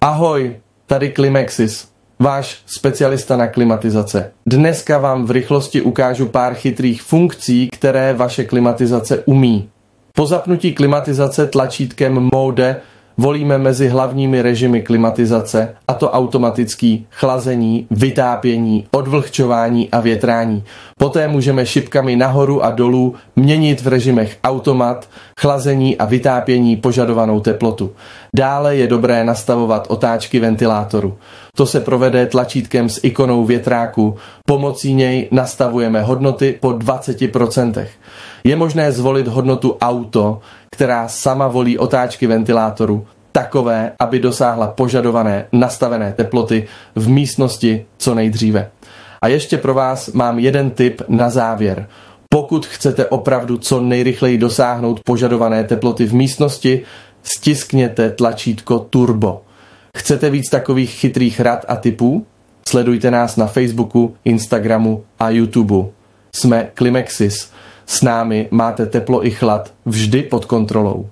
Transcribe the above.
Ahoj, tady Klimexis, váš specialista na klimatizace. Dneska vám v rychlosti ukážu pár chytrých funkcí, které vaše klimatizace umí. Po zapnutí klimatizace tlačítkem Mode volíme mezi hlavními režimy klimatizace, a to automatický, chlazení, vytápění, odvlhčování a větrání. Poté můžeme šipkami nahoru a dolů měnit v režimech automat, chlazení a vytápění požadovanou teplotu. Dále je dobré nastavovat otáčky ventilátoru. To se provede tlačítkem s ikonou větráku. Pomocí něj nastavujeme hodnoty po 20%. Je možné zvolit hodnotu auto, která sama volí otáčky ventilátoru, takové, aby dosáhla požadované nastavené teploty v místnosti co nejdříve. A ještě pro vás mám jeden tip na závěr. Pokud chcete opravdu co nejrychleji dosáhnout požadované teploty v místnosti, stiskněte tlačítko Turbo. Chcete víc takových chytrých rad a tipů? Sledujte nás na Facebooku, Instagramu a YouTube. Jsme Klimexis. S námi máte teplo i chlad vždy pod kontrolou.